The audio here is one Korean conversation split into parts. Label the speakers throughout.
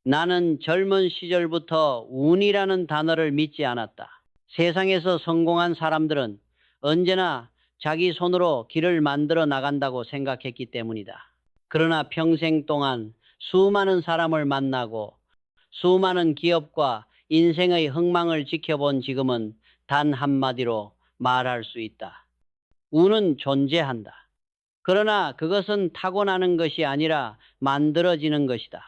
Speaker 1: 나는 젊은 시절부터 운이라는 단어를 믿지 않았다. 세상에서 성공한 사람들은 언제나 자기 손으로 길을 만들어 나간다고 생각했기 때문이다. 그러나 평생 동안 수많은 사람을 만나고 수많은 기업과 인생의 흥망을 지켜본 지금은 단 한마디로 말할 수 있다. 운은 존재한다. 그러나 그것은 타고나는 것이 아니라 만들어지는 것이다.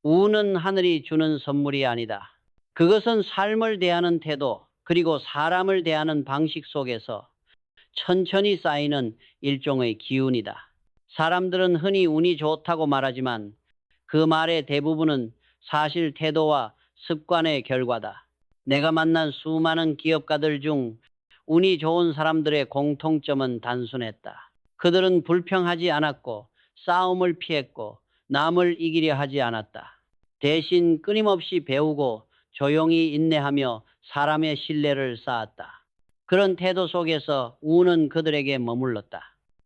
Speaker 1: 운은 하늘이 주는 선물이 아니다. 그것은 삶을 대하는 태도, 그리고 사람을 대하는 방식 속에서 천천히 쌓이는 일종의 기운이다. 사람들은 흔히 운이 좋다고 말하지만 그 말의 대부분은 사실 태도와 습관의 결과다. 내가 만난 수많은 기업가들 중 운이 좋은 사람들의 공통점은 단순했다. 그들은 불평하지 않았고 싸움을 피했고 남을 이기려 하지 않았다. 대신 끊임없이 배우고 조용히 인내하며 사람의 신뢰를 쌓았다. 그런 태도 속에서 운은 그들에게 머물렀다.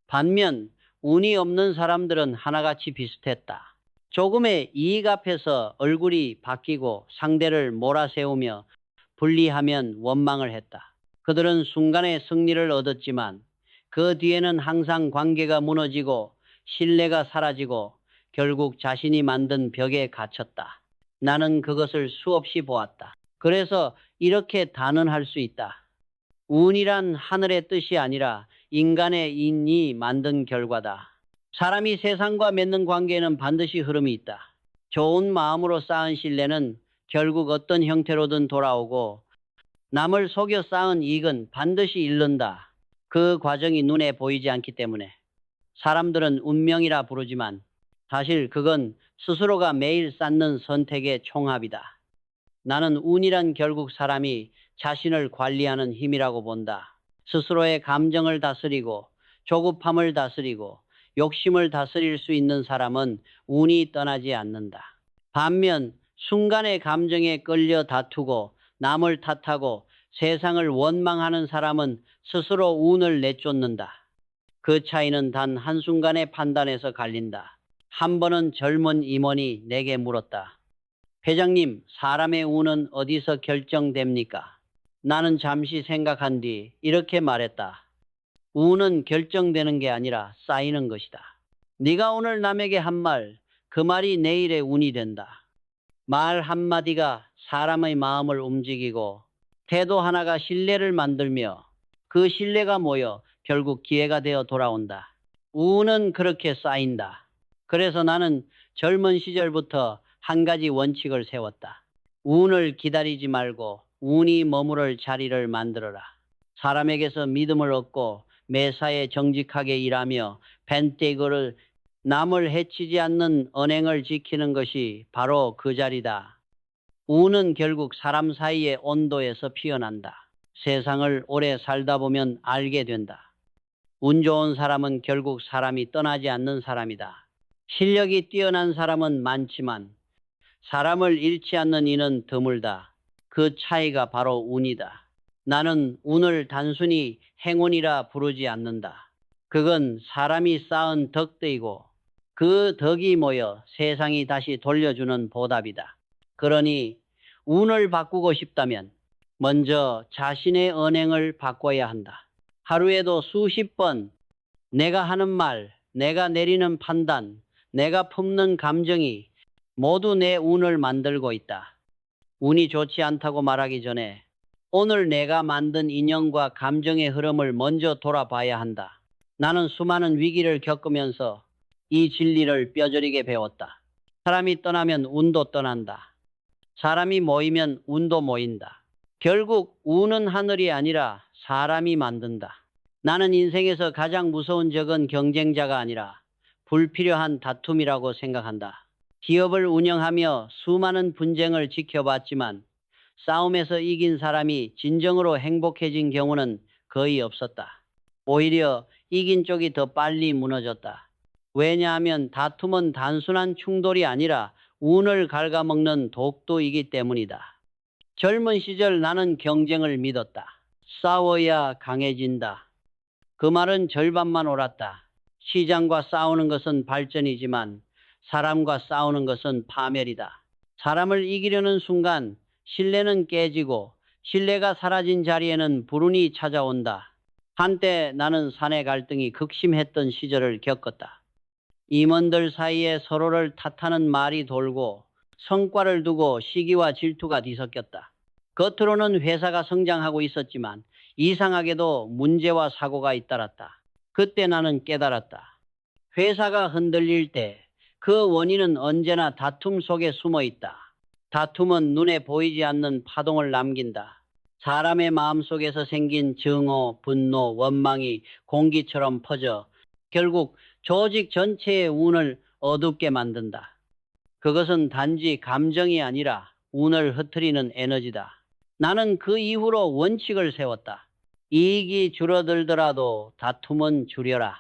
Speaker 1: 반면 운이 없는 사람들은 하나같이 비슷했다. 조금의 이익 앞에서 얼굴이 바뀌고 상대를 몰아세우며 분리하면 원망을 했다. 그들은 순간의 승리를 얻었지만 그 뒤에는 항상 관계가 무너지고 신뢰가 사라지고 결국 자신이 만든 벽에 갇혔다. 나는 그것을 수없이 보았다. 그래서 이렇게 단언할 수 있다. 운이란 하늘의 뜻이 아니라 인간의 인이 만든 결과다. 사람이 세상과 맺는 관계에는 반드시 흐름이 있다. 좋은 마음으로 쌓은 신뢰는 결국 어떤 형태로든 돌아오고 남을 속여 쌓은 이익은 반드시 잃는다. 그 과정이 눈에 보이지 않기 때문에 사람들은 운명이라 부르지만 사실 그건 스스로가 매일 쌓는 선택의 총합이다. 나는 운이란 결국 사람이 자신을 관리하는 힘이라고 본다. 스스로의 감정을 다스리고 조급함을 다스리고 욕심을 다스릴 수 있는 사람은 운이 떠나지 않는다. 반면 순간의 감정에 끌려 다투고 남을 탓하고 세상을 원망하는 사람은 스스로 운을 내쫓는다. 그 차이는 단 한순간의 판단에서 갈린다. 한 번은 젊은 임원이 내게 물었다. 회장님, 사람의 운은 어디서 결정됩니까? 나는 잠시 생각한 뒤 이렇게 말했다. 운은 결정되는 게 아니라 쌓이는 것이다. 네가 오늘 남에게 한 말, 그 말이 내일의 운이 된다. 말 한마디가 사람의 마음을 움직이고 태도 하나가 신뢰를 만들며 그 신뢰가 모여 결국 기회가 되어 돌아온다. 운은 그렇게 쌓인다. 그래서 나는 젊은 시절부터 한 가지 원칙을 세웠다. 운을 기다리지 말고 운이 머무를 자리를 만들어라. 사람에게서 믿음을 얻고 매사에 정직하게 일하며 벤테이거를 남을 해치지 않는 언행을 지키는 것이 바로 그 자리다. 운은 결국 사람 사이의 온도에서 피어난다. 세상을 오래 살다 보면 알게 된다. 운 좋은 사람은 결국 사람이 떠나지 않는 사람이다. 실력이 뛰어난 사람은 많지만 사람을 잃지 않는 이는 드물다. 그 차이가 바로 운이다. 나는 운을 단순히 행운이라 부르지 않는다. 그건 사람이 쌓은 덕대이고 그 덕이 모여 세상이 다시 돌려주는 보답이다. 그러니 운을 바꾸고 싶다면 먼저 자신의 언행을 바꿔야 한다. 하루에도 수십 번 내가 하는 말, 내가 내리는 판단, 내가 품는 감정이 모두 내 운을 만들고 있다. 운이 좋지 않다고 말하기 전에 오늘 내가 만든 인연과 감정의 흐름을 먼저 돌아봐야 한다. 나는 수많은 위기를 겪으면서 이 진리를 뼈저리게 배웠다. 사람이 떠나면 운도 떠난다. 사람이 모이면 운도 모인다. 결국 운은 하늘이 아니라 사람이 만든다. 나는 인생에서 가장 무서운 적은 경쟁자가 아니라 불필요한 다툼이라고 생각한다. 기업을 운영하며 수많은 분쟁을 지켜봤지만 싸움에서 이긴 사람이 진정으로 행복해진 경우는 거의 없었다. 오히려 이긴 쪽이 더 빨리 무너졌다. 왜냐하면 다툼은 단순한 충돌이 아니라 운을 갉아먹는 독도이기 때문이다. 젊은 시절 나는 경쟁을 믿었다. 싸워야 강해진다. 그 말은 절반만 옳았다. 시장과 싸우는 것은 발전이지만 사람과 싸우는 것은 파멸이다. 사람을 이기려는 순간 신뢰는 깨지고 신뢰가 사라진 자리에는 불운이 찾아온다. 한때 나는 사내 갈등이 극심했던 시절을 겪었다. 임원들 사이에 서로를 탓하는 말이 돌고 성과를 두고 시기와 질투가 뒤섞였다. 겉으로는 회사가 성장하고 있었지만 이상하게도 문제와 사고가 잇따랐다. 그때 나는 깨달았다. 회사가 흔들릴 때 그 원인은 언제나 다툼 속에 숨어 있다. 다툼은 눈에 보이지 않는 파동을 남긴다. 사람의 마음속에서 생긴 증오, 분노, 원망이 공기처럼 퍼져 결국 조직 전체의 운을 어둡게 만든다. 그것은 단지 감정이 아니라 운을 흐트리는 에너지다. 나는 그 이후로 원칙을 세웠다. 이익이 줄어들더라도 다툼은 줄여라.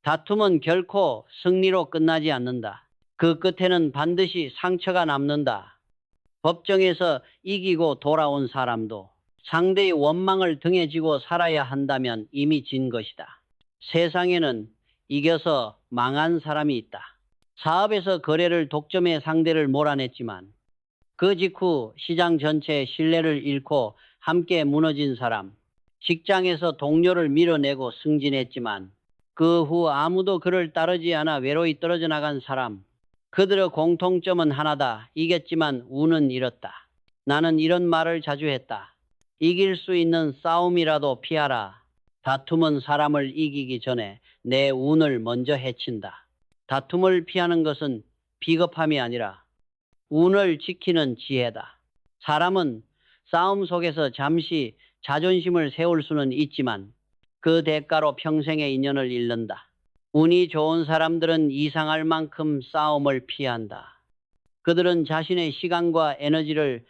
Speaker 1: 다툼은 결코 승리로 끝나지 않는다. 그 끝에는 반드시 상처가 남는다. 법정에서 이기고 돌아온 사람도 상대의 원망을 등에 지고 살아야 한다면 이미 진 것이다. 세상에는 이겨서 망한 사람이 있다. 사업에서 거래를 독점해 상대를 몰아냈지만 그 직후 시장 전체의 신뢰를 잃고 함께 무너진 사람, 직장에서 동료를 밀어내고 승진했지만 그 후 아무도 그를 따르지 않아 외로이 떨어져 나간 사람, 그들의 공통점은 하나다. 이겼지만 운은 잃었다. 나는 이런 말을 자주 했다. 이길 수 있는 싸움이라도 피하라. 다툼은 사람을 이기기 전에 내 운을 먼저 해친다. 다툼을 피하는 것은 비겁함이 아니라 운을 지키는 지혜다. 사람은 싸움 속에서 잠시 자존심을 세울 수는 있지만 그 대가로 평생의 인연을 잃는다. 운이 좋은 사람들은 이상할 만큼 싸움을 피한다. 그들은 자신의 시간과 에너지를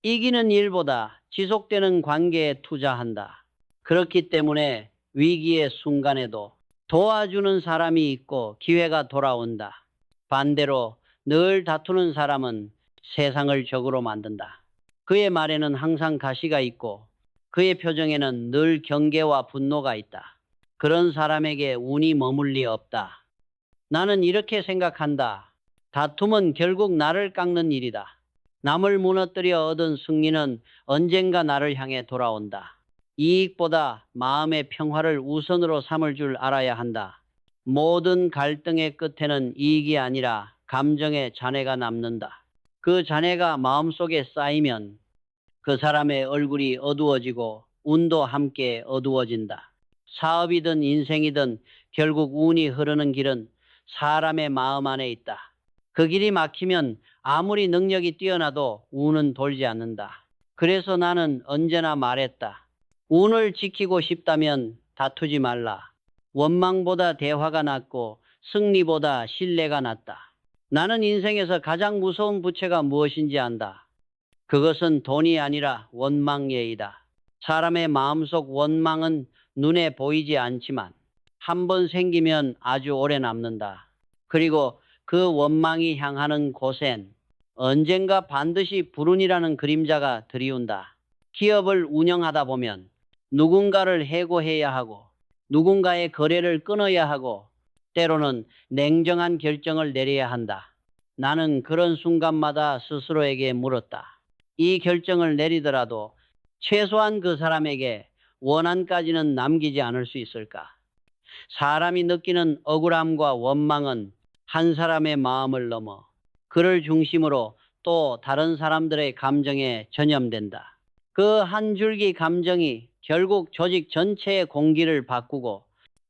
Speaker 1: 이기는 일보다 지속되는 관계에 투자한다. 그렇기 때문에 위기의 순간에도 도와주는 사람이 있고 기회가 돌아온다. 반대로 늘 다투는 사람은 세상을 적으로 만든다. 그의 말에는 항상 가시가 있고 그의 표정에는 늘 경계와 분노가 있다. 그런 사람에게 운이 머물 리 없다. 나는 이렇게 생각한다. 다툼은 결국 나를 깎는 일이다. 남을 무너뜨려 얻은 승리는 언젠가 나를 향해 돌아온다. 이익보다 마음의 평화를 우선으로 삼을 줄 알아야 한다. 모든 갈등의 끝에는 이익이 아니라 감정의 잔해가 남는다. 그 잔해가 마음속에 쌓이면 그 사람의 얼굴이 어두워지고 운도 함께 어두워진다. 사업이든 인생이든 결국 운이 흐르는 길은 사람의 마음 안에 있다. 그 길이 막히면 아무리 능력이 뛰어나도 운은 돌지 않는다. 그래서 나는 언제나 말했다. 운을 지키고 싶다면 다투지 말라. 원망보다 대화가 낫고 승리보다 신뢰가 낫다. 나는 인생에서 가장 무서운 부채가 무엇인지 안다. 그것은 돈이 아니라 원망예이다. 사람의 마음속 원망은 눈에 보이지 않지만 한 번 생기면 아주 오래 남는다. 그리고 그 원망이 향하는 곳엔 언젠가 반드시 불운이라는 그림자가 들이운다. 기업을 운영하다 보면 누군가를 해고해야 하고 누군가의 거래를 끊어야 하고 때로는 냉정한 결정을 내려야 한다. 나는 그런 순간마다 스스로에게 물었다. 이 결정을 내리더라도 최소한 그 사람에게 원한까지는 남기지 않을 수 있을까? 사람이 느끼는 억울함과 원망은 한 사람의 마음을 넘어 그를 중심으로 또 다른 사람들의 감정에 전염된다. 그 한 줄기 감정이 결국 조직 전체의 공기를 바꾸고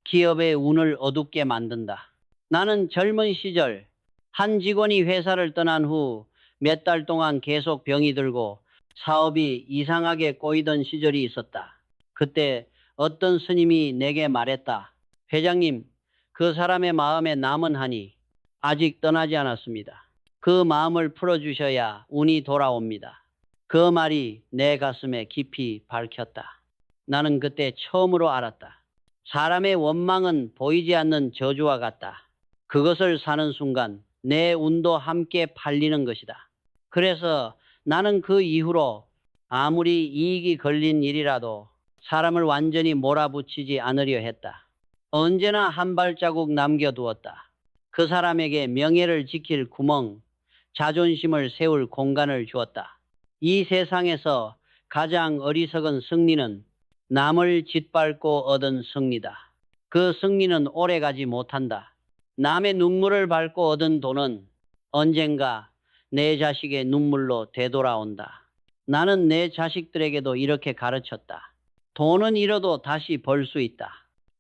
Speaker 1: 기업의 운을 어둡게 만든다. 나는 젊은 시절 한 직원이 회사를 떠난 후 몇 달 동안 계속 병이 들고 사업이 이상하게 꼬이던 시절이 있었다. 그때 어떤 스님이 내게 말했다. 회장님, 그 사람의 마음에 남은 한이 아직 떠나지 않았습니다. 그 마음을 풀어주셔야 운이 돌아옵니다. 그 말이 내 가슴에 깊이 박혔다. 나는 그때 처음으로 알았다. 사람의 원망은 보이지 않는 저주와 같다. 그것을 사는 순간 내 운도 함께 팔리는 것이다. 그래서 나는 그 이후로 아무리 이익이 걸린 일이라도 사람을 완전히 몰아붙이지 않으려 했다. 언제나 한 발자국 남겨두었다. 그 사람에게 명예를 지킬 구멍, 자존심을 세울 공간을 주었다. 이 세상에서 가장 어리석은 승리는 남을 짓밟고 얻은 승리다. 그 승리는 오래가지 못한다. 남의 눈물을 밟고 얻은 돈은 언젠가 내 자식의 눈물로 되돌아온다. 나는 내 자식들에게도 이렇게 가르쳤다. 돈은 잃어도 다시 벌 수 있다.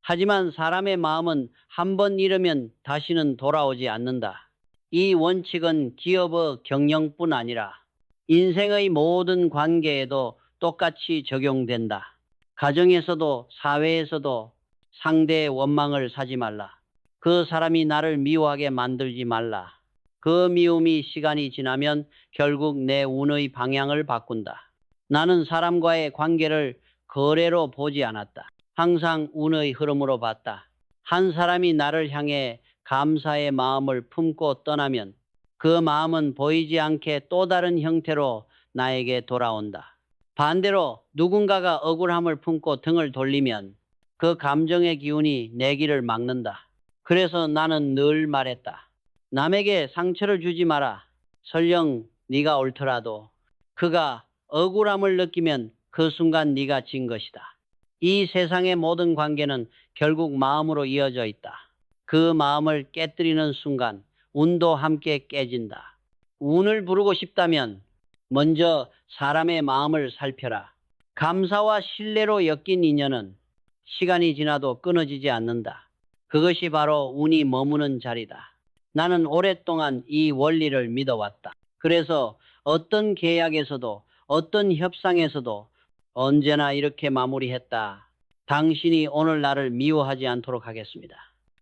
Speaker 1: 하지만 사람의 마음은 한 번 잃으면 다시는 돌아오지 않는다. 이 원칙은 기업의 경영뿐 아니라 인생의 모든 관계에도 똑같이 적용된다. 가정에서도 사회에서도 상대의 원망을 사지 말라. 그 사람이 나를 미워하게 만들지 말라. 그 미움이 시간이 지나면 결국 내 운의 방향을 바꾼다. 나는 사람과의 관계를 거래로 보지 않았다. 항상 운의 흐름으로 봤다. 한 사람이 나를 향해 감사의 마음을 품고 떠나면 그 마음은 보이지 않게 또 다른 형태로 나에게 돌아온다. 반대로 누군가가 억울함을 품고 등을 돌리면 그 감정의 기운이 내 길을 막는다. 그래서 나는 늘 말했다. 남에게 상처를 주지 마라. 설령 네가 옳더라도 그가 억울함을 느끼면 그 순간 네가 진 것이다. 이 세상의 모든 관계는 결국 마음으로 이어져 있다. 그 마음을 깨뜨리는 순간 운도 함께 깨진다. 운을 부르고 싶다면 먼저 사람의 마음을 살펴라. 감사와 신뢰로 엮인 인연은 시간이 지나도 끊어지지 않는다. 그것이 바로 운이 머무는 자리다. 나는 오랫동안 이 원리를 믿어왔다. 그래서 어떤 계약에서도 어떤 협상에서도 언제나 이렇게 마무리했다. 당신이 오늘 나를 미워하지 않도록 하겠습니다.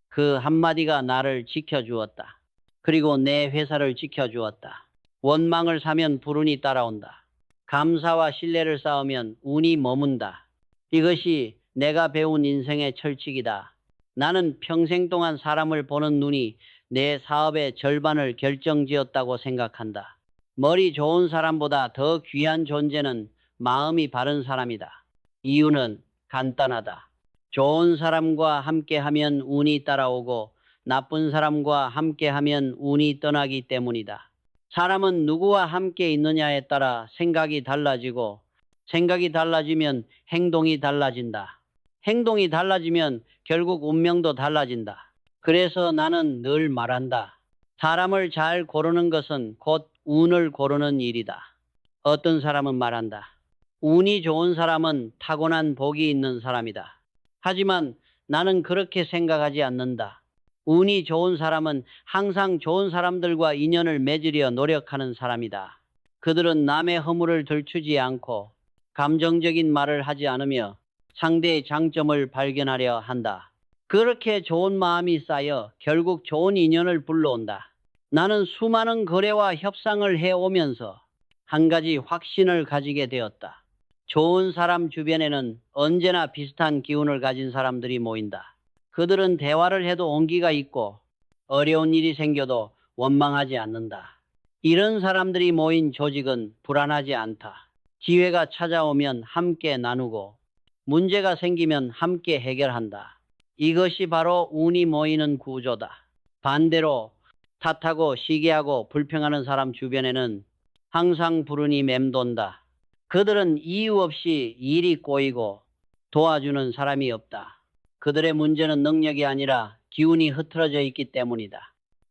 Speaker 1: 그 한마디가 나를 지켜주었다. 그리고 내 회사를 지켜주었다. 원망을 사면 불운이 따라온다. 감사와 신뢰를 쌓으면 운이 머문다. 이것이 내가 배운 인생의 철칙이다. 나는 평생 동안 사람을 보는 눈이 내 사업의 절반을 결정지었다고 생각한다. 머리 좋은 사람보다 더 귀한 존재는 마음이 바른 사람이다. 이유는 간단하다. 좋은 사람과 함께하면 운이 따라오고 나쁜 사람과 함께하면 운이 떠나기 때문이다. 사람은 누구와 함께 있느냐에 따라 생각이 달라지고 생각이 달라지면 행동이 달라진다. 행동이 달라지면 결국 운명도 달라진다. 그래서 나는 늘 말한다. 사람을 잘 고르는 것은 곧 운을 고르는 일이다. 어떤 사람은 말한다. 운이 좋은 사람은 타고난 복이 있는 사람이다. 하지만 나는 그렇게 생각하지 않는다. 운이 좋은 사람은 항상 좋은 사람들과 인연을 맺으려 노력하는 사람이다. 그들은 남의 허물을 들추지 않고 감정적인 말을 하지 않으며 상대의 장점을 발견하려 한다. 그렇게 좋은 마음이 쌓여 결국 좋은 인연을 불러온다. 나는 수많은 거래와 협상을 해오면서 한 가지 확신을 가지게 되었다. 좋은 사람 주변에는 언제나 비슷한 기운을 가진 사람들이 모인다. 그들은 대화를 해도 온기가 있고 어려운 일이 생겨도 원망하지 않는다. 이런 사람들이 모인 조직은 불안하지 않다. 기회가 찾아오면 함께 나누고 문제가 생기면 함께 해결한다. 이것이 바로 운이 모이는 구조다. 반대로 탓하고 시기하고 불평하는 사람 주변에는 항상 불운이 맴돈다. 그들은 이유 없이 일이 꼬이고 도와주는 사람이 없다. 그들의 문제는 능력이 아니라 기운이 흐트러져 있기 때문이다.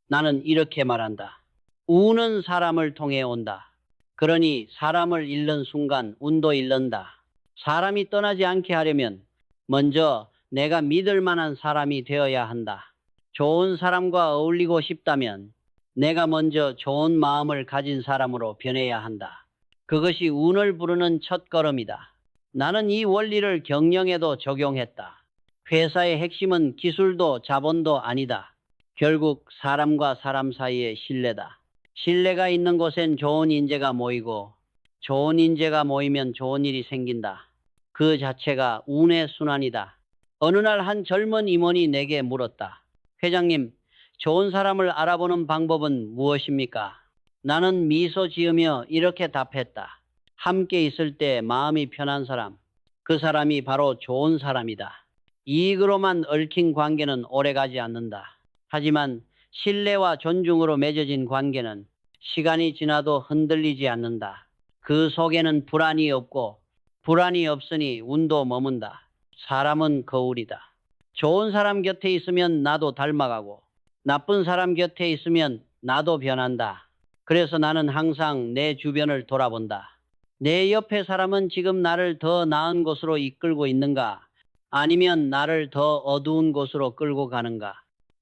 Speaker 1: 나는 이렇게 말한다. 운은 사람을 통해 온다. 그러니 사람을 잃는 순간 운도 잃는다. 사람이 떠나지 않게 하려면 먼저 내가 믿을 만한 사람이 되어야 한다. 좋은 사람과 어울리고 싶다면 내가 먼저 좋은 마음을 가진 사람으로 변해야 한다. 그것이 운을 부르는 첫걸음이다. 나는 이 원리를 경영에도 적용했다. 회사의 핵심은 기술도 자본도 아니다. 결국 사람과 사람 사이의 신뢰다. 신뢰가 있는 곳엔 좋은 인재가 모이고 좋은 인재가 모이면 좋은 일이 생긴다. 그 자체가 운의 순환이다. 어느 날 한 젊은 임원이 내게 물었다. 회장님, 좋은 사람을 알아보는 방법은 무엇입니까? 나는 미소 지으며 이렇게 답했다. 함께 있을 때 마음이 편한 사람, 그 사람이 바로 좋은 사람이다. 이익으로만 얽힌 관계는 오래가지 않는다. 하지만 신뢰와 존중으로 맺어진 관계는 시간이 지나도 흔들리지 않는다. 그 속에는 불안이 없고 불안이 없으니 운도 머문다. 사람은 거울이다. 좋은 사람 곁에 있으면 나도 닮아가고 나쁜 사람 곁에 있으면 나도 변한다. 그래서 나는 항상 내 주변을 돌아본다. 내 옆에 사람은 지금 나를 더 나은 곳으로 이끌고 있는가? 아니면 나를 더 어두운 곳으로 끌고 가는가?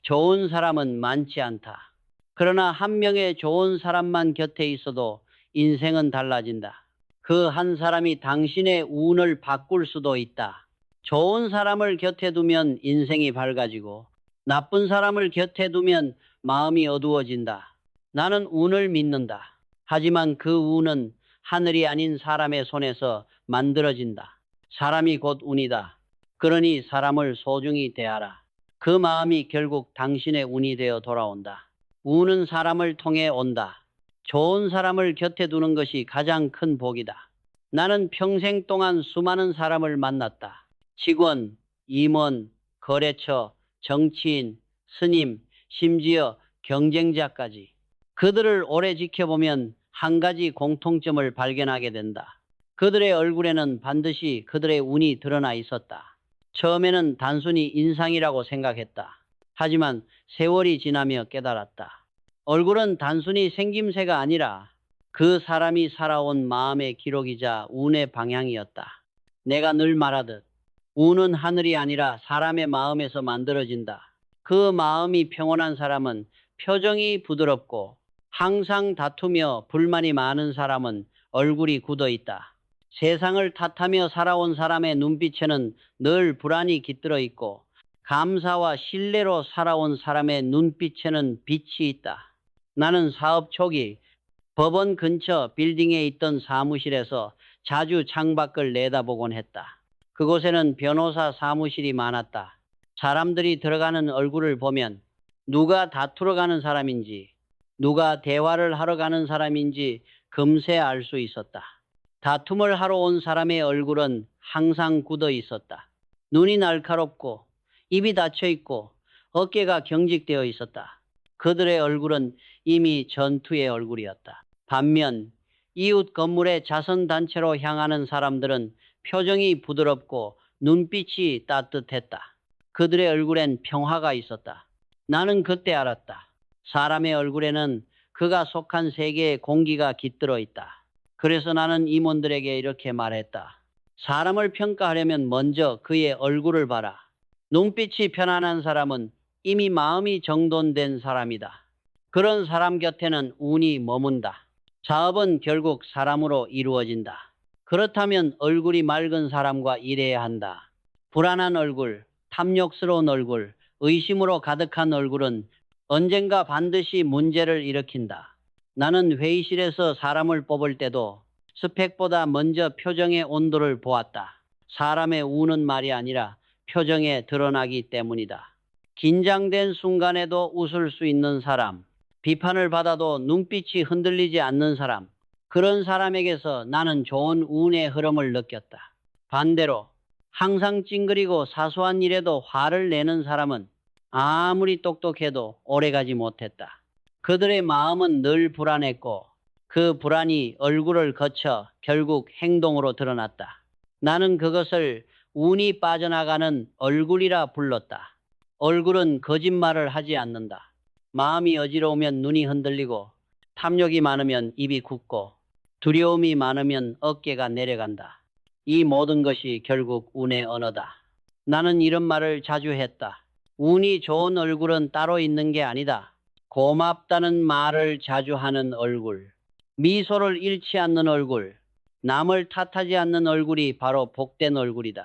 Speaker 1: 좋은 사람은 많지 않다. 그러나 한 명의 좋은 사람만 곁에 있어도 인생은 달라진다. 그 한 사람이 당신의 운을 바꿀 수도 있다. 좋은 사람을 곁에 두면 인생이 밝아지고 나쁜 사람을 곁에 두면 마음이 어두워진다. 나는 운을 믿는다. 하지만 그 운은 하늘이 아닌 사람의 손에서 만들어진다. 사람이 곧 운이다. 그러니 사람을 소중히 대하라. 그 마음이 결국 당신의 운이 되어 돌아온다. 운은 사람을 통해 온다. 좋은 사람을 곁에 두는 것이 가장 큰 복이다. 나는 평생 동안 수많은 사람을 만났다. 직원, 임원, 거래처, 정치인, 스님, 심지어 경쟁자까지. 그들을 오래 지켜보면 한 가지 공통점을 발견하게 된다. 그들의 얼굴에는 반드시 그들의 운이 드러나 있었다. 처음에는 단순히 인상이라고 생각했다. 하지만 세월이 지나며 깨달았다. 얼굴은 단순히 생김새가 아니라 그 사람이 살아온 마음의 기록이자 운의 방향이었다. 내가 늘 말하듯 운은 하늘이 아니라 사람의 마음에서 만들어진다. 그 마음이 평온한 사람은 표정이 부드럽고 항상 다투며 불만이 많은 사람은 얼굴이 굳어 있다. 세상을 탓하며 살아온 사람의 눈빛에는 늘 불안이 깃들어 있고 감사와 신뢰로 살아온 사람의 눈빛에는 빛이 있다. 나는 사업 초기 법원 근처 빌딩에 있던 사무실에서 자주 창밖을 내다보곤 했다. 그곳에는 변호사 사무실이 많았다. 사람들이 들어가는 얼굴을 보면 누가 다투러 가는 사람인지, 누가 대화를 하러 가는 사람인지 금세 알 수 있었다. 다툼을 하러 온 사람의 얼굴은 항상 굳어 있었다. 눈이 날카롭고, 입이 닫혀 있고, 어깨가 경직되어 있었다. 그들의 얼굴은 이미 전투의 얼굴이었다. 반면 이웃 건물의 자선단체로 향하는 사람들은 표정이 부드럽고 눈빛이 따뜻했다. 그들의 얼굴엔 평화가 있었다. 나는 그때 알았다. 사람의 얼굴에는 그가 속한 세계의 공기가 깃들어 있다. 그래서 나는 임원들에게 이렇게 말했다. 사람을 평가하려면 먼저 그의 얼굴을 봐라. 눈빛이 편안한 사람은 이미 마음이 정돈된 사람이다. 그런 사람 곁에는 운이 머문다. 사업은 결국 사람으로 이루어진다. 그렇다면 얼굴이 맑은 사람과 일해야 한다. 불안한 얼굴, 탐욕스러운 얼굴, 의심으로 가득한 얼굴은 언젠가 반드시 문제를 일으킨다. 나는 회의실에서 사람을 뽑을 때도 스펙보다 먼저 표정의 온도를 보았다. 사람의 운은 말이 아니라 표정에 드러나기 때문이다. 긴장된 순간에도 웃을 수 있는 사람, 비판을 받아도 눈빛이 흔들리지 않는 사람, 그런 사람에게서 나는 좋은 운의 흐름을 느꼈다. 반대로 항상 찡그리고 사소한 일에도 화를 내는 사람은 아무리 똑똑해도 오래가지 못했다. 그들의 마음은 늘 불안했고 그 불안이 얼굴을 거쳐 결국 행동으로 드러났다. 나는 그것을 운이 빠져나가는 얼굴이라 불렀다. 얼굴은 거짓말을 하지 않는다. 마음이 어지러우면 눈이 흔들리고 탐욕이 많으면 입이 굳고 두려움이 많으면 어깨가 내려간다. 이 모든 것이 결국 운의 언어다. 나는 이런 말을 자주 했다. 운이 좋은 얼굴은 따로 있는 게 아니다. 고맙다는 말을 자주 하는 얼굴, 미소를 잃지 않는 얼굴, 남을 탓하지 않는 얼굴이 바로 복된 얼굴이다.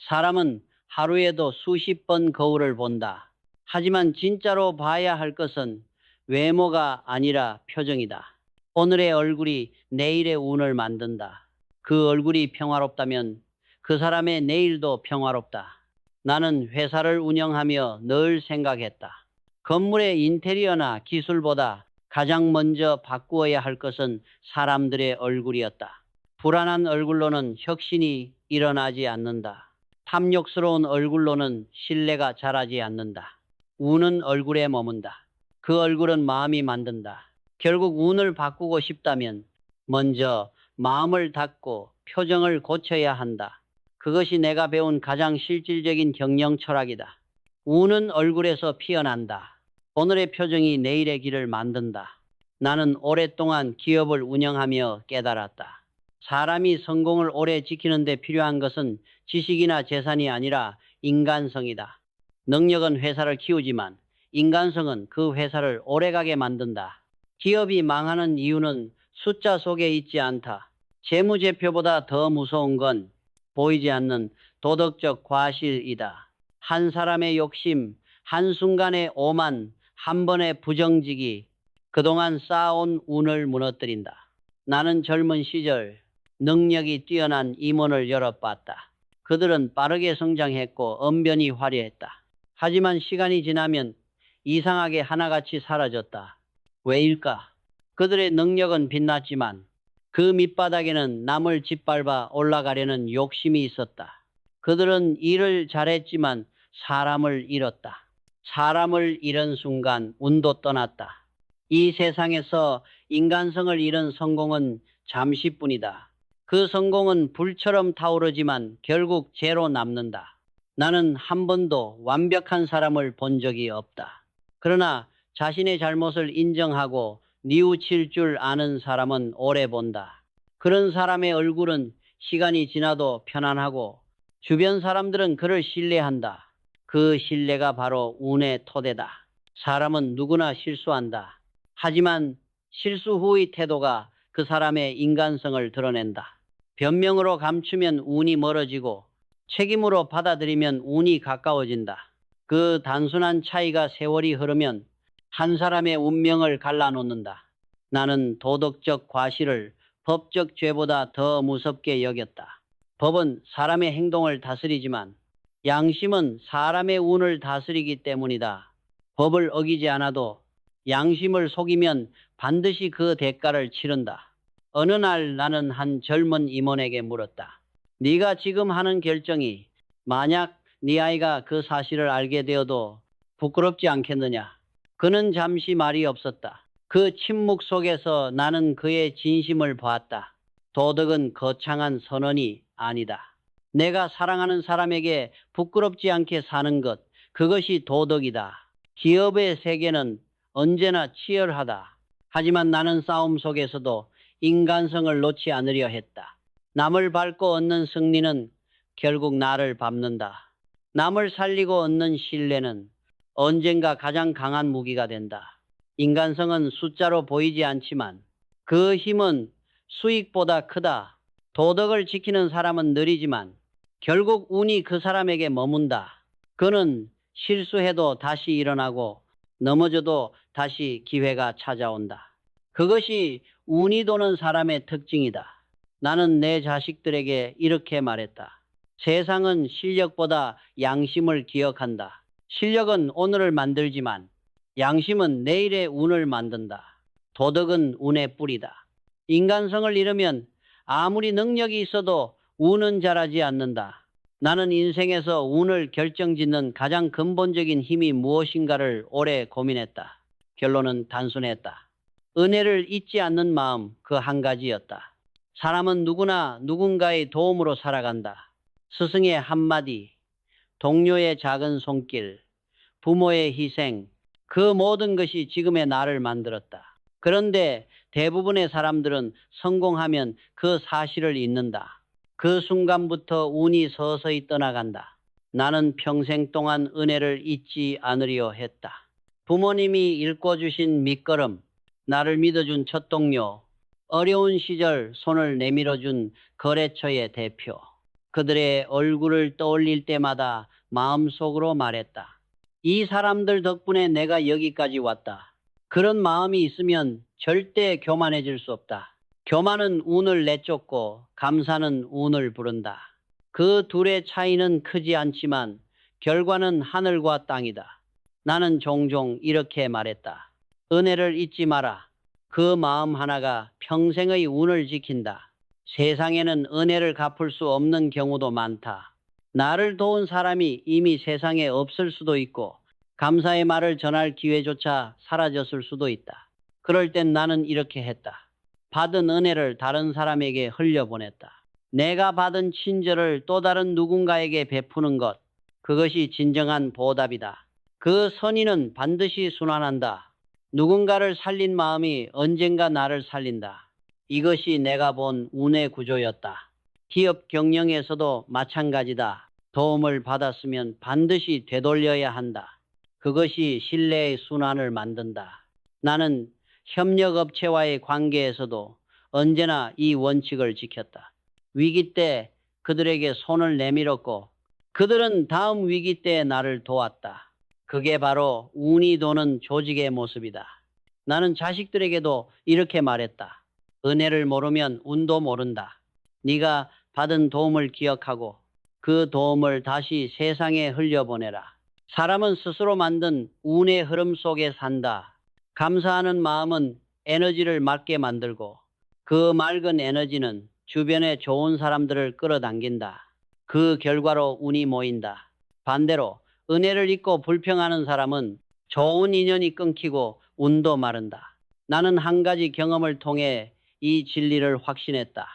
Speaker 1: 사람은 하루에도 수십 번 거울을 본다. 하지만 진짜로 봐야 할 것은 외모가 아니라 표정이다. 오늘의 얼굴이 내일의 운을 만든다. 그 얼굴이 평화롭다면 그 사람의 내일도 평화롭다. 나는 회사를 운영하며 늘 생각했다. 건물의 인테리어나 기술보다 가장 먼저 바꾸어야 할 것은 사람들의 얼굴이었다. 불안한 얼굴로는 혁신이 일어나지 않는다. 탐욕스러운 얼굴로는 신뢰가 자라지 않는다. 운은 얼굴에 머문다. 그 얼굴은 마음이 만든다. 결국 운을 바꾸고 싶다면 먼저 마음을 닫고 표정을 고쳐야 한다. 그것이 내가 배운 가장 실질적인 경영 철학이다. 운은 얼굴에서 피어난다. 오늘의 표정이 내일의 길을 만든다. 나는 오랫동안 기업을 운영하며 깨달았다. 사람이 성공을 오래 지키는 데 필요한 것은 지식이나 재산이 아니라 인간성이다. 능력은 회사를 키우지만 인간성은 그 회사를 오래가게 만든다. 기업이 망하는 이유는 숫자 속에 있지 않다. 재무제표보다 더 무서운 건 보이지 않는 도덕적 과실이다. 한 사람의 욕심, 한순간의 오만, 한 번의 부정직이 그동안 쌓아온 운을 무너뜨린다. 나는 젊은 시절 능력이 뛰어난 임원을 열어봤다. 그들은 빠르게 성장했고 언변이 화려했다. 하지만 시간이 지나면 이상하게 하나같이 사라졌다. 왜일까? 그들의 능력은 빛났지만 그 밑바닥에는 남을 짓밟아 올라가려는 욕심이 있었다. 그들은 일을 잘했지만 사람을 잃었다. 사람을 잃은 순간 운도 떠났다. 이 세상에서 인간성을 잃은 성공은 잠시뿐이다. 그 성공은 불처럼 타오르지만 결국 재로 남는다. 나는 한 번도 완벽한 사람을 본 적이 없다. 그러나 자신의 잘못을 인정하고 뉘우칠 줄 아는 사람은 오래 본다. 그런 사람의 얼굴은 시간이 지나도 편안하고 주변 사람들은 그를 신뢰한다. 그 신뢰가 바로 운의 토대다. 사람은 누구나 실수한다. 하지만 실수 후의 태도가 그 사람의 인간성을 드러낸다. 변명으로 감추면 운이 멀어지고 책임으로 받아들이면 운이 가까워진다. 그 단순한 차이가 세월이 흐르면 한 사람의 운명을 갈라놓는다. 나는 도덕적 과실을 법적 죄보다 더 무섭게 여겼다. 법은 사람의 행동을 다스리지만 양심은 사람의 운을 다스리기 때문이다. 법을 어기지 않아도 양심을 속이면 반드시 그 대가를 치른다. 어느 날 나는 한 젊은 임원에게 물었다. 네가 지금 하는 결정이 만약 네 아이가 그 사실을 알게 되어도 부끄럽지 않겠느냐? 그는 잠시 말이 없었다. 그 침묵 속에서 나는 그의 진심을 보았다. 도덕은 거창한 선언이 아니다. 내가 사랑하는 사람에게 부끄럽지 않게 사는 것, 그것이 도덕이다. 기업의 세계는 언제나 치열하다. 하지만 나는 싸움 속에서도 인간성을 놓지 않으려 했다. 남을 밟고 얻는 승리는 결국 나를 밟는다. 남을 살리고 얻는 신뢰는 언젠가 가장 강한 무기가 된다. 인간성은 숫자로 보이지 않지만 그 힘은 수익보다 크다. 도덕을 지키는 사람은 느리지만 결국 운이 그 사람에게 머문다. 그는 실수해도 다시 일어나고 넘어져도 다시 기회가 찾아온다. 그것이 운이 도는 사람의 특징이다. 나는 내 자식들에게 이렇게 말했다. 세상은 실력보다 양심을 기억한다. 실력은 오늘을 만들지만 양심은 내일의 운을 만든다. 도덕은 운의 뿌리다. 인간성을 잃으면 아무리 능력이 있어도 운은 자라지 않는다. 나는 인생에서 운을 결정짓는 가장 근본적인 힘이 무엇인가를 오래 고민했다. 결론은 단순했다. 은혜를 잊지 않는 마음, 그 한 가지였다. 사람은 누구나 누군가의 도움으로 살아간다. 스승의 한마디, 동료의 작은 손길, 부모의 희생, 그 모든 것이 지금의 나를 만들었다. 그런데 대부분의 사람들은 성공하면 그 사실을 잊는다. 그 순간부터 운이 서서히 떠나간다. 나는 평생 동안 은혜를 잊지 않으려 했다. 부모님이 일궈주신 밑거름, 나를 믿어준 첫 동료, 어려운 시절 손을 내밀어준 거래처의 대표. 그들의 얼굴을 떠올릴 때마다 마음속으로 말했다. 이 사람들 덕분에 내가 여기까지 왔다. 그런 마음이 있으면 절대 교만해질 수 없다. 교만은 운을 내쫓고 감사는 운을 부른다. 그 둘의 차이는 크지 않지만 결과는 하늘과 땅이다. 나는 종종 이렇게 말했다. 은혜를 잊지 마라. 그 마음 하나가 평생의 운을 지킨다. 세상에는 은혜를 갚을 수 없는 경우도 많다. 나를 도운 사람이 이미 세상에 없을 수도 있고 감사의 말을 전할 기회조차 사라졌을 수도 있다. 그럴 땐 나는 이렇게 했다. 받은 은혜를 다른 사람에게 흘려보냈다. 내가 받은 친절을 또 다른 누군가에게 베푸는 것, 그것이 진정한 보답이다. 그 선의는 반드시 순환한다. 누군가를 살린 마음이 언젠가 나를 살린다. 이것이 내가 본 운의 구조였다. 기업 경영에서도 마찬가지다. 도움을 받았으면 반드시 되돌려야 한다. 그것이 신뢰의 순환을 만든다. 나는 협력업체와의 관계에서도 언제나 이 원칙을 지켰다. 위기 때 그들에게 손을 내밀었고 그들은 다음 위기 때 나를 도왔다. 그게 바로 운이 도는 조직의 모습이다. 나는 자식들에게도 이렇게 말했다. 은혜를 모르면 운도 모른다. 네가 받은 도움을 기억하고 그 도움을 다시 세상에 흘려보내라. 사람은 스스로 만든 운의 흐름 속에 산다. 감사하는 마음은 에너지를 맑게 만들고 그 맑은 에너지는 주변에 좋은 사람들을 끌어당긴다. 그 결과로 운이 모인다. 반대로 은혜를 잊고 불평하는 사람은 좋은 인연이 끊기고 운도 마른다. 나는 한 가지 경험을 통해 이 진리를 확신했다.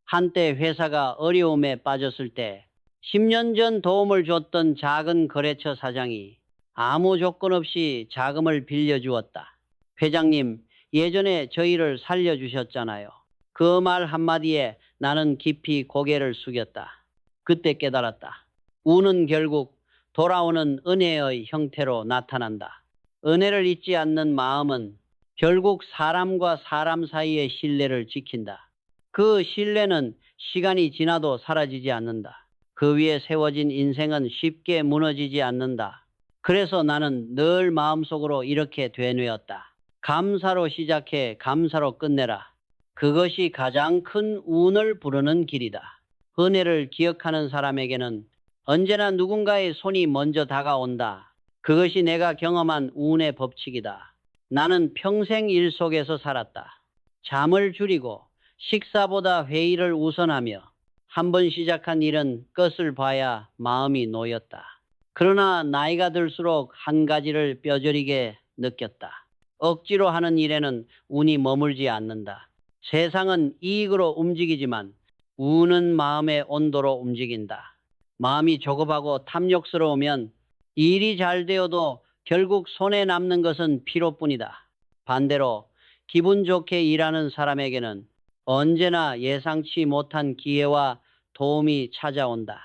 Speaker 1: 한때 회사가 어려움에 빠졌을 때 10년 전 도움을 줬던 작은 거래처 사장이 아무 조건 없이 자금을 빌려주었다. 회장님, 예전에 저희를 살려주셨잖아요. 그 말 한마디에 나는 깊이 고개를 숙였다. 그때 깨달았다. 운은 결국 돌아오는 은혜의 형태로 나타난다. 은혜를 잊지 않는 마음은 결국 사람과 사람 사이의 신뢰를 지킨다. 그 신뢰는 시간이 지나도 사라지지 않는다. 그 위에 세워진 인생은 쉽게 무너지지 않는다. 그래서 나는 늘 마음속으로 이렇게 되뇌었다. 감사로 시작해 감사로 끝내라. 그것이 가장 큰 운을 부르는 길이다. 은혜를 기억하는 사람에게는 언제나 누군가의 손이 먼저 다가온다. 그것이 내가 경험한 운의 법칙이다. 나는 평생 일 속에서 살았다. 잠을 줄이고 식사보다 회의를 우선하며 한 번 시작한 일은 끝을 봐야 마음이 놓였다. 그러나 나이가 들수록 한 가지를 뼈저리게 느꼈다. 억지로 하는 일에는 운이 머물지 않는다. 세상은 이익으로 움직이지만 운은 마음의 온도로 움직인다. 마음이 조급하고 탐욕스러우면 일이 잘 되어도 결국 손에 남는 것은 피로뿐이다. 반대로 기분 좋게 일하는 사람에게는 언제나 예상치 못한 기회와 도움이 찾아온다.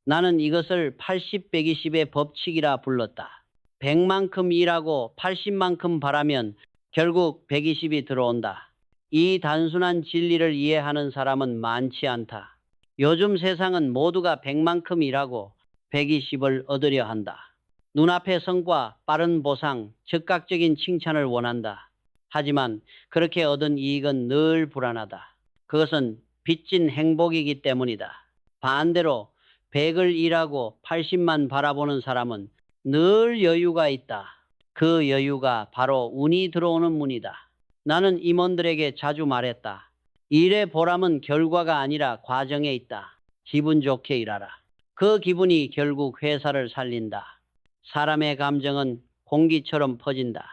Speaker 1: 나는 이것을 80-120의 법칙이라 불렀다. 100만큼 일하고 80만큼 바라면 결국 120이 들어온다. 이 단순한 진리를 이해하는 사람은 많지 않다. 요즘 세상은 모두가 100만큼 일하고 120을 얻으려 한다. 눈앞의 성과, 빠른 보상, 즉각적인 칭찬을 원한다. 하지만 그렇게 얻은 이익은 늘 불안하다. 그것은 빚진 행복이기 때문이다. 반대로 100을 일하고 80만 바라보는 사람은 늘 여유가 있다. 그 여유가 바로 운이 들어오는 문이다. 나는 임원들에게 자주 말했다. 일의 보람은 결과가 아니라 과정에 있다. 기분 좋게 일하라. 그 기분이 결국 회사를 살린다. 사람의 감정은 공기처럼 퍼진다.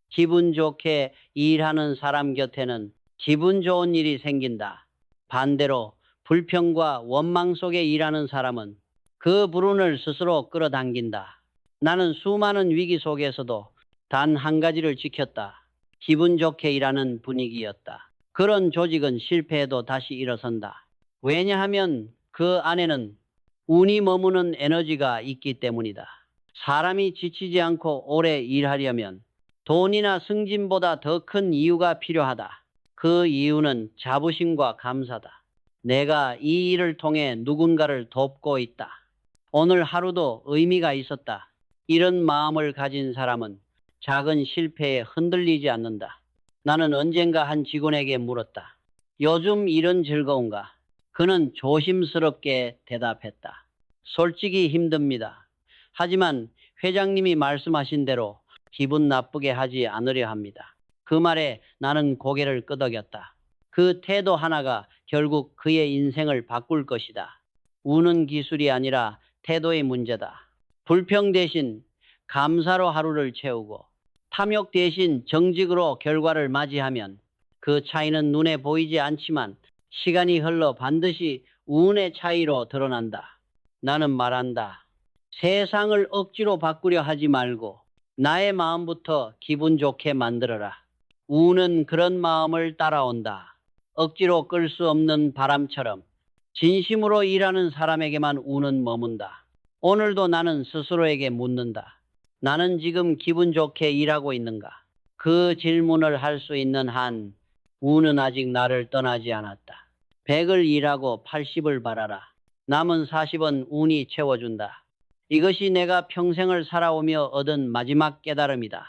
Speaker 1: 기분 좋게 일하는 사람 곁에는 기분 좋은 일이 생긴다. 반대로 불평과 원망 속에 일하는 사람은 그 불운을 스스로 끌어당긴다. 나는 수많은 위기 속에서도 단 한 가지를 지켰다. 기분 좋게 일하는 분위기였다. 그런 조직은 실패해도 다시 일어선다. 왜냐하면 그 안에는 운이 머무는 에너지가 있기 때문이다. 사람이 지치지 않고 오래 일하려면 돈이나 승진보다 더 큰 이유가 필요하다. 그 이유는 자부심과 감사다. 내가 이 일을 통해 누군가를 돕고 있다. 오늘 하루도 의미가 있었다. 이런 마음을 가진 사람은 작은 실패에 흔들리지 않는다. 나는 언젠가 한 직원에게 물었다. 요즘 일은 즐거운가? 그는 조심스럽게 대답했다. 솔직히 힘듭니다. 하지만 회장님이 말씀하신 대로 기분 나쁘게 하지 않으려 합니다. 그 말에 나는 고개를 끄덕였다. 그 태도 하나가 결국 그의 인생을 바꿀 것이다. 우는 기술이 아니라 태도의 문제다. 불평 대신 감사로 하루를 채우고 탐욕 대신 정직으로 결과를 맞이하면 그 차이는 눈에 보이지 않지만 시간이 흘러 반드시 운의 차이로 드러난다. 나는 말한다. 세상을 억지로 바꾸려 하지 말고 나의 마음부터 기분 좋게 만들어라. 운은 그런 마음을 따라온다. 억지로 끌 수 없는 바람처럼 진심으로 일하는 사람에게만 운은 머문다. 오늘도 나는 스스로에게 묻는다. 나는 지금 기분 좋게 일하고 있는가? 그 질문을 할 수 있는 한 운은 아직 나를 떠나지 않았다. 100을 일하고 80을 바라라. 남은 40은 운이 채워준다. 이것이 내가 평생을 살아오며 얻은 마지막 깨달음이다.